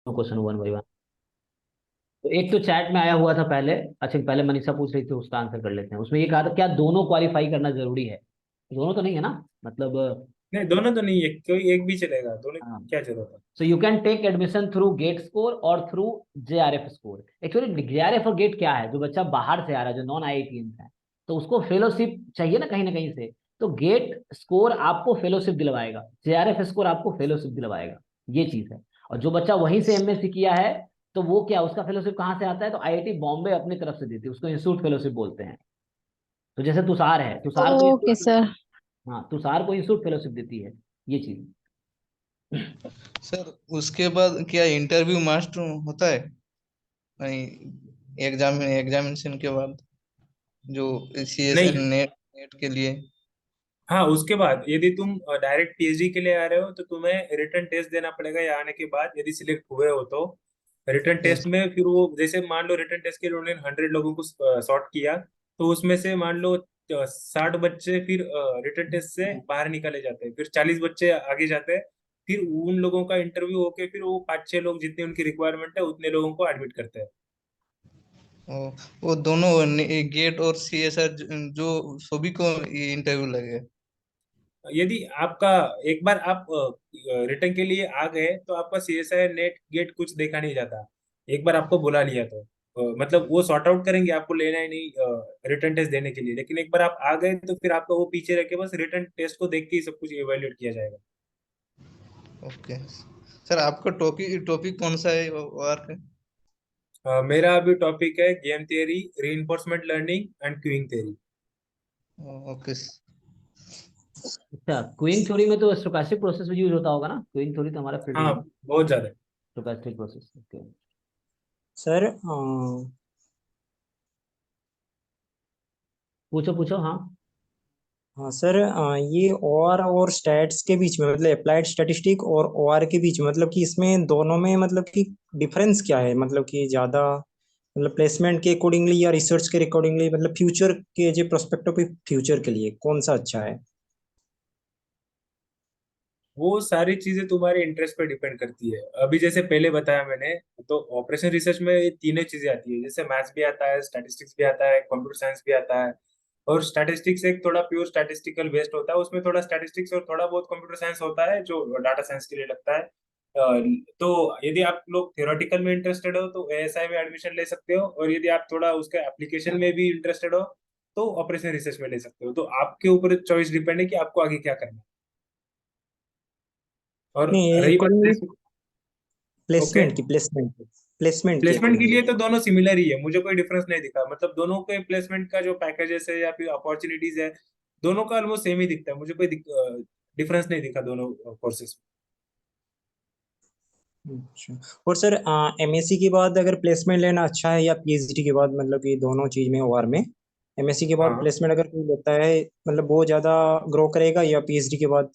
Question one by one. तो एक तो चैट में आया हुआ था पहले। अच्छा, पहले मनीषा पूछ रही थी, उसका आंसर कर लेते हैं। उसमें ये कहा था क्या दोनों क्वालिफाई करना जरूरी है? दोनों तो नहीं है ना, मतलब। नहीं, दोनों तो नहीं है, कोई एक भी चलेगा, दोनों हाँ। क्या जरूरत है। So you can take admission through GATE score और through JRF score. Actually JRF और गेट क्या है? जो बच्चा बाहर से आ रहा है, जो नॉन आईआईटीएन है, तो उसको फेलोशिप चाहिए ना कहीं से। तो गेट स्कोर आपको फेलोशिप दिलवाएगा, जेआरएफ स्कोर आपको फेलोशिप दिलवाएगा। ये चीज है। और जो बच्चा वहीं से एमएससी किया है, तो वो क्या, उसका फेलोशिप कहाँ से आता है? तो आईआईटी बॉम्बे अपनी तरफ से देती है उसको, इंस्टीट्यूट फेलोशिप बोलते हैं। तो जैसे तुषार है, तुषार को ओके इंस्टीट्यूट। सर। हाँ, तुषार को इंस्टीट्यूट फेलोशिप देती है। ये चीज। सर उसके बाद क्या इंटरव्यू मस्ट होता है? नहीं, एग्जामिनेशन के बाद जो सी एस नहीं। नेट नेट के लिए। हाँ, उसके बाद यदि तुम डायरेक्ट पीएचडी के लिए आ रहे हो तो तुम्हें रिटर्न टेस्ट देना पड़ेगा यहाँ आने के बाद, यदि सिलेक्ट हुए हो तो। Return test yes. में फिर वो, जैसे मान लो रिटर्न टेस्ट के लिए उन्होंने 100 लोगों को सॉर्ट किया, तो उसमें से मान लो 60 बच्चे फिर रिटर्न टेस्ट से बाहर निकाले जाते हैं, फिर 40 बच्चे आगे जाते हैं। फिर उन लोगों का इंटरव्यू होके फिर वो 5-6 लोग, जितनी उनकी रिक्वायरमेंट है उतने लोगों को एडमिट करते हैं। वो दोनों गेट और सी एस आर जो सभी को ये इंटरव्यू लगे। यदि आपका एक बार आप रिटर्न के लिए आ गए तो आपका सीएसआई नेट गेट कुछ देखा नहीं जाता। एक बार आपको बुला लिया तो मतलब वो सॉर्ट आउट करेंगे, आपको लेना ही नहीं रिटर्न टेस्ट देने के लिए। लेकिन एक बार आप आ गए तो फिर आपका वो पीछे रह के बस रिटर्न टेस्ट को देख के ही सब कुछ इवेल्युएट किया जाएगा। ओके सर, आपका टॉपिक टॉपिक कौन सा है वर्क? मेरा अभी टॉपिक है game theory, reinforcement learning and queuing theory. Okay. अच्छा, क्वीन थ्योरी में तो स्टोकास्टिक प्रोसेस भी यूज होता होगा ना? क्वीन थ्योरी तो हमारा फील्ड हाँ, में। बहुत ज्यादा। Stochastic process, okay. सर पूछो पूछो, हाँ। हाँ सर, ये ओआर और स्टैट्स के बीच में मतलब अप्लाइड स्टैटिस्टिक और ओआर के बीच में मतलब कि इसमें दोनों में मतलब कि डिफरेंस क्या है? मतलब कि ज़्यादा मतलब प्लेसमेंट के अकॉर्डिंगली या रिसर्च के अकॉर्डिंगली मतलब फ्यूचर के जो प्रोस्पेक्टिव फ्यूचर के लिए कौन सा अच्छा है? वो सारी चीजें तुम्हारे इंटरेस्ट पे डिपेंड करती है। अभी जैसे पहले बताया मैंने, तो ऑपरेशन रिसर्च में ये तीनों चीजें आती है, जैसे मैथ्स भी आता है, स्टैटिस्टिक्स भी आता है, कंप्यूटर साइंस भी आता है। और स्टैटिस्टिक्स एक थोड़ा प्योर स्टैटिस्टिकल बेस्ड होता है, उसमें थोड़ा स्टैटिस्टिक्स और थोड़ा बहुत कंप्यूटर साइंस होता है जो डाटा साइंस के लिए लगता है। तो यदि आप लोग थियोरेटिकल में इंटरेस्टेड हो तो एएसआई में एडमिशन ले सकते हो, और यदि आप थोड़ा उसके एप्लीकेशन में भी इंटरेस्टेड हो तो ऑपरेशन रिसर्च में ले सकते हो। तो आपके ऊपर चॉइस डिपेंड है कि आपको आगे क्या करना है। और नहीं, रही बात अकॉर्डिंगली प्लेसमेंट। ओके। प्लेसमेंट की प्लेसमेंट की प्लेसमेंट के लिए अकॉर्डिंगली। तो दोनों सिमिलर ही है, मुझे कोई डिफरेंस नहीं दिखा। मतलब दोनों के प्लेसमेंट का जो पैकेजेस है या फिर अपॉर्चुनिटीज है, दोनों का ऑलमोस्ट सेम ही दिखता है। मुझे कोई डिफरेंस नहीं दिखा दोनों कोर्सेज। अच्छा। और सर, एमएससी के बाद अगर प्लेसमेंट लेना अच्छा है या पीएचडी के बाद मतलब कि दोनों चीज में ओआर में एमएससी के बाद हाँ, प्लेसमेंट अगर कोई लेता है मतलब वो ज्यादा ग्रो करेगा या पीएचडी के बाद?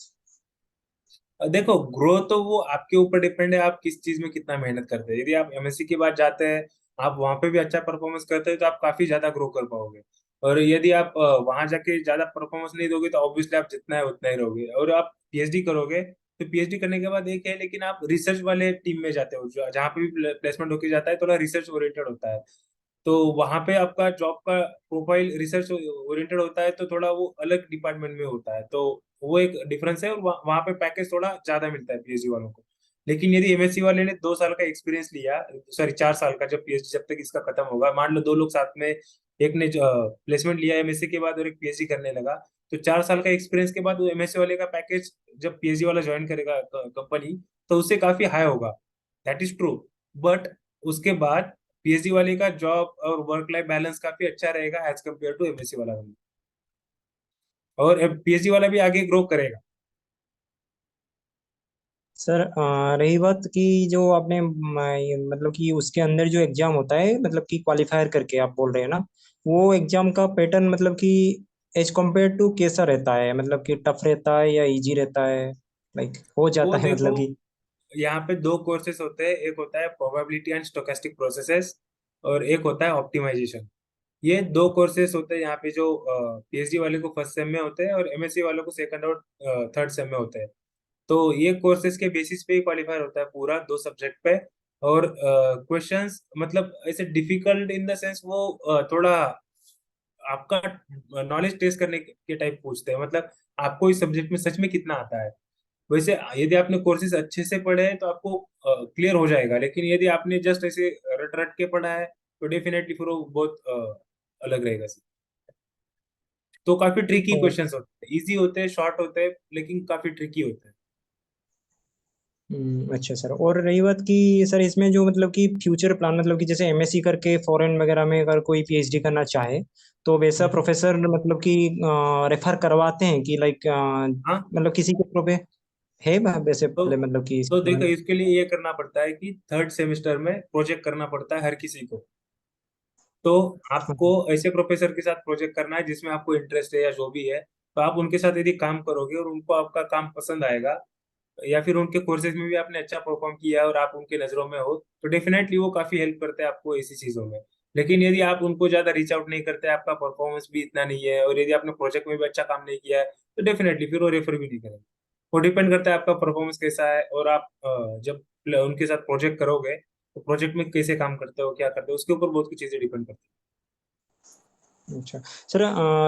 देखो, ग्रो तो वो आपके ऊपर डिपेंड है, आप किस चीज में कितना मेहनत करते हैं। यदि आप एमएससी के बाद जाते हैं, आप वहां पे भी अच्छा परफॉर्मेंस करते हैं तो आप काफी ज्यादा ग्रो कर पाओगे। और यदि आप वहां जाके ज्यादा परफॉर्मेंस नहीं दोगे तो ऑब्वियसली आप जितना है उतना ही रहोगे। और आप पीएचडी करोगे तो पीएचडी करने के बाद एक है, लेकिन आप रिसर्च वाले टीम में जाते हो, जहाँ पे भी प्लेसमेंट होके जाता है थोड़ा रिसर्च ओरिएंटेड होता है। तो वहां पे आपका जॉब का प्रोफाइल रिसर्च ओरिएंटेड होता है, तो थोड़ा वो अलग डिपार्टमेंट में होता है। तो वो एक डिफरेंस है, और वहां पे पैकेज थोड़ा ज्यादा मिलता है पीएचडी वालों को। लेकिन यदि एमएससी वाले ने 2 साल का एक्सपीरियंस लिया, सॉरी 4 साल का, जब पीएचडी, जब तक इसका खत्म होगा, मान लो 2 लोग साथ में, एक ने प्लेसमेंट लिया एमएससी के बाद और एक पीएचडी करने लगा, तो 4 साल का एक्सपीरियंस के बाद वो एमएससी वाले का पैकेज जब पीएचडी वाला ज्वाइन करेगा कंपनी, तो उससे काफी हाई होगा। That is true. बट उसके बाद पीएचडी वाले का जॉब और वर्क लाइफ बैलेंस काफी अच्छा रहेगा एज कम्पेयर टू एमएससी वाला। और पीएचडी वाला भी आगे ग्रो करेगा। सर, रही बात कि जो आपने ये मतलब कि उसके अंदर जो एग्जाम होता है मतलब कि क्वालिफायर करके आप बोल रहे हैं ना, वो एग्जाम का पैटर्न मतलब कि एज कम्पेयर टू कैसा रहता है? मतलब कि टफ रहता है या इजी रहता है? लाइक हो जाता वो है देखो, मतलब कि। यहाँ पे दो कोर्सेज होते हैं, एक होता है प्रोबेबिलिटी एंड स्टोकेस्टिक प्रोसेसेस, और एक होता है ऑप्टिमाइजेशन। ये दो कोर्सेज होते हैं यहाँ पे, जो पीएचडी वाले को फर्स्ट सेम में होते हैं और एमएससी वालों को सेकंड और थर्ड सेम में होते हैं। तो ये कोर्सेज के बेसिस पे ही क्वालिफायर होता है पूरा, 2 सब्जेक्ट पे। और क्वेश्चंस मतलब ऐसे डिफिकल्ट इन द सेंस वो थोड़ा आपका नॉलेज टेस्ट करने के टाइप पूछते हैं, मतलब आपको इस सब्जेक्ट में सच में कितना आता है। वैसे यदि आपने कोर्सेज अच्छे से पढ़े हैं तो आपको क्लियर हो जाएगा, लेकिन यदि आपने जस्ट ऐसे रट रट के पढ़ा है तो डेफिनेटली फिर वो बहुत अलग रहेगा। तो काफी ट्रिकी और क्वेश्चंस होते हैं, इजी होते हैं, शॉर्ट होते हैं, लेकिन काफी ट्रिकी होते हैं। अच्छा सर, और रही बात कि सर इसमें जो मतलब कि फ्यूचर प्लान, मतलब कि जैसे एमएससी करके फॉरेन वगैरह में अगर कोई पीएचडी करना चाहे तो वैसा हम्म। प्रोफेसर मतलब कि रेफर करवाते हैं कि लाइक हाँ, मतलब किसी के थ्रू पे है वैसे तो पहले मतलब कि तो देखो इसके लिए ये करना पड़ता है कि थर्ड सेमेस्टर में प्रोजेक्ट करना पड़ता है हर किसी को। तो आपको ऐसे प्रोफेसर के साथ प्रोजेक्ट करना है जिसमें आपको इंटरेस्ट है या जो भी है, तो आप उनके साथ यदि काम करोगे और उनको आपका काम पसंद आएगा, या फिर उनके कोर्सेज में भी आपने अच्छा परफॉर्म किया है और आप उनके नजरों में हो, तो डेफिनेटली वो काफी हेल्प करते हैं आपको ऐसी चीजों में। लेकिन यदि आप उनको ज्यादा रीच आउट नहीं करते, आपका परफॉर्मेंस भी इतना नहीं है, और यदि आपने प्रोजेक्ट में भी अच्छा काम नहीं किया है, तो डेफिनेटली फिर वो रेफर भी नहीं करेंगे। वो डिपेंड करता है आपका परफॉर्मेंस कैसा है, और आप जब उनके साथ प्रोजेक्ट करोगे तो प्रोजेक्ट में कैसे काम करते हो, क्या करते हो, उसके ऊपर बहुत कुछ चीजें डिपेंड करती अच्छा सर,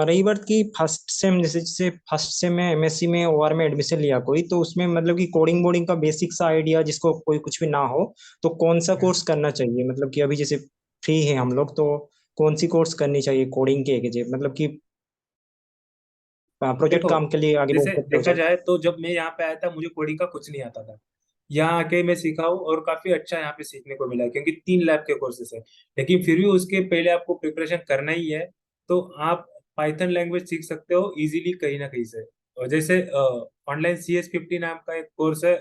रही बात की फर्स्ट सेम, जैसे जैसे फर्स्ट सेम में एमएससी में ओआर में एडमिशन लिया कोई, तो उसमें मतलब कि कोडिंग बोर्डिंग का बेसिक सा आइडिया जिसको कोई कुछ भी ना हो, तो कौन सा है। कोर्स करना चाहिए? मतलब कि अभी जैसे फ्री है हम लोग, तो कौन सी कोर्स करनी चाहिए कोडिंग के मतलब कि प्रोजेक्ट देखो, काम के लिए आगे बढ़ जैसे सकते हो देखा जब। जाए तो जब मैं यहाँ पे आया था मुझे कोडिंग का कुछ नहीं आता था। यहाँ आके मैं सीखा हूँ और काफी अच्छा यहाँ पे सीखने को मिला है, क्योंकि 3 लैब के कोर्सेस है। लेकिन फिर भी उसके पहले आपको प्रिपरेशन करना ही है, तो आप पाइथन लैंग्वेज सीख सकते हो इजीली कहीं ना कहीं से। और जैसे ऑनलाइन CS50 नाम का एक कोर्स है,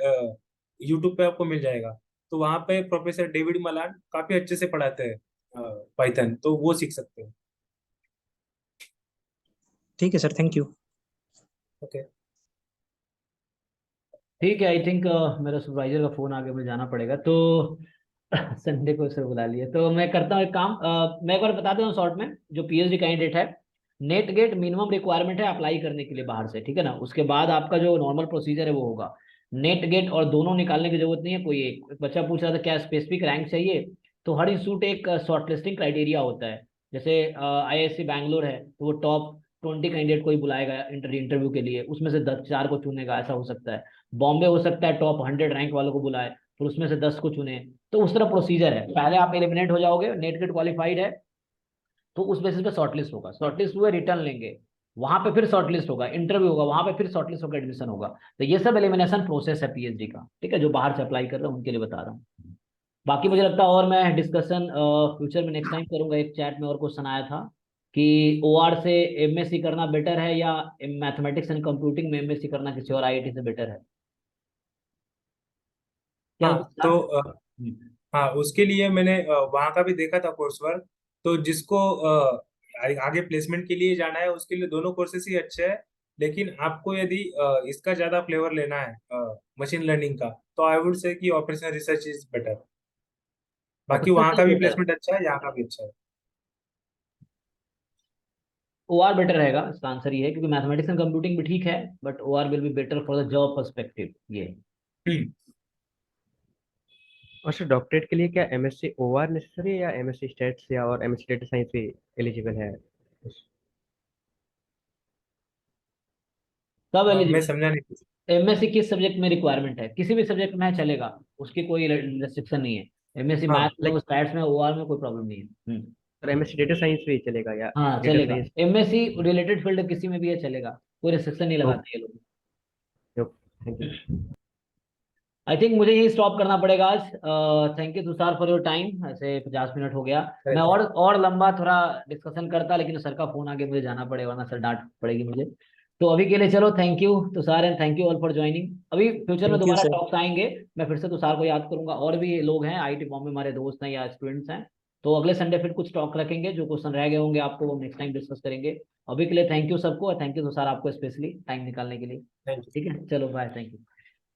यूट्यूब पे आपको मिल जाएगा। तो वहाँ पे प्रोफेसर डेविड मलान काफी अच्छे से पढ़ाते हैं पाइथन, तो वो सीख सकते हो। ठीक है सर, थैंक यू। ओके। ठीक है, आई थिंक मेरा सुपरवाइजर का फोन आ गया, मुझे जाना पड़ेगा। तो संडे को सर बुला लिया, तो मैं करता हूँ एक काम, मैं एक बार बता दूँ शॉर्ट में। जो पीएचडी कैंडिडेट है, नेट गेट मिनिमम रिक्वायरमेंट है अप्लाई करने के लिए बाहर से, ठीक है ना। उसके बाद आपका जो नॉर्मल प्रोसीजर है वो होगा। नेट गेट और दोनों निकालने की जरूरत नहीं है। कोई एक बच्चा पूछ रहा था क्या स्पेसिफिक रैंक चाहिए, तो हर इंस्टीट्यूट एक शॉर्ट लिस्टिंग क्राइटेरिया होता है। जैसे IISc बैंगलोर है तो वो टॉप 20 कैंडिडेट को ही बुलाएगा इंटरव्यू के लिए, उसमें से 10 4 को चुनेगा, ऐसा हो सकता है। बॉम्बे हो सकता है टॉप 100 रैंक वालों को बुलाए, फिर उसमें से 10 को चुने। तो उस तरह प्रोसीजर है, पहले आप एलिमिनेट हो जाओगे, नेट गेट क्वालिफाइड है तो उस बेसिस पे शॉर्टलिस्ट होगा, शॉर्टलिस्ट हुए रिटर्न लेंगे, वहां पे फिर शॉर्टलिस्ट होगा, इंटरव्यू होगा, वहां पे फिर शॉर्टलिस्ट होकर एडमिशन होगा। तो ये सब एलिमिनेशन प्रोसेस है पीएचडी का, ठीक है, जो बाहर से अप्लाई कर रहे हैं उनके लिए बता रहा हूँ। बाकी मुझे लगता है और मैं डिस्कशन फ्यूचर में नेक्स्ट टाइम करूंगा। एक चैट में और क्वेश्चन आया था कि ओआर से एमएससी करना बेटर है या मैथमेटिक्स एंड कंप्यूटिंग में एमएससी करना किसी और आईआईटी से बेटर है, क्या हाँ, था? तो हाँ, उसके लिए मैंने वहाँ का भी देखा था कोर्स वर्क। तो जिसको आगे प्लेसमेंट के लिए जाना है उसके लिए दोनों कोर्सेस ही अच्छे हैं। लेकिन आपको यदि इसका ज्यादा फ्लेवर लेना है मशीन लर्निंग का, तो आई वुड से कि ऑपरेशनल रिसर्च इज बेटर। बाकी प्रोफेशनल वहाँ के का लिए भी बेटर, प्लेसमेंट अच्छा है, यहाँ का भी अच्छा है। ओआर बेटर रहेगा, इसका आंसर ये है, क्योंकि मैथमेटिक्स एंड कंप्यूटिंग भी ठीक है, but OR will be better for the job perspective ये। हम्म। और सर डॉक्टरेट के लिए क्या एमएससी ओआर नेसेसरी है या एमएससी स्टैट्स या और एमएससी डेटा साइंस भी एलिजिबल है? सब मैं एलिजिबल। समझा नहीं कुछ। एमएससी किस सब्जेक्ट में रिक्वायरमेंट है, किसी भी सब्जेक्ट में है चलेगा, उसकी कोई रेस्ट्रिक्शन नहीं है। एमएससी हाँ, मैथ्स में लाइक स्टैट्स में ओआर में कोई प्रॉब्लम नहीं है। सर एमएससी डेटा साइंस भी चलेगा या हाँ डेटा चलेगा, साइंस? एमएससी रिलेटेड फील्ड किसी में भी है चलेगा, कोई रेस्ट्रिक्शन नहीं ओके, लगाते ये लोग। Thank you. आई थिंक मुझे यही स्टॉप करना पड़ेगा आज। Thank you Tushar for your time, ऐसे 50 मिनट हो गया। मैं और लंबा थोड़ा डिस्कशन करता, लेकिन सर का फोन आके मुझे जाना पड़ेगा, वरना सर डांट पड़ेगी मुझे। तो अभी के लिए चलो, thank you Tushar and thank you all for joining. अभी फ्यूचर में थैंक यू दोबारा सर। टॉक्स आएंगे, मैं फिर से तुषार को याद करूंगा, और भी लोग हैं आईटी बॉम्बे हमारे दोस्त हैं या स्टूडेंट्स हैं। तो अगले संडे फिर कुछ टॉक रखेंगे, जो क्वेश्चन रह गए होंगे आपको वो नेक्स्ट टाइम डिस्कस करेंगे। अभी के लिए थैंक यू सबको, और थैंक यू तुषार आपको स्पेशली टाइम निकालने के लिए। Thank you. ठीक है, चलो बाय, थैंक यू।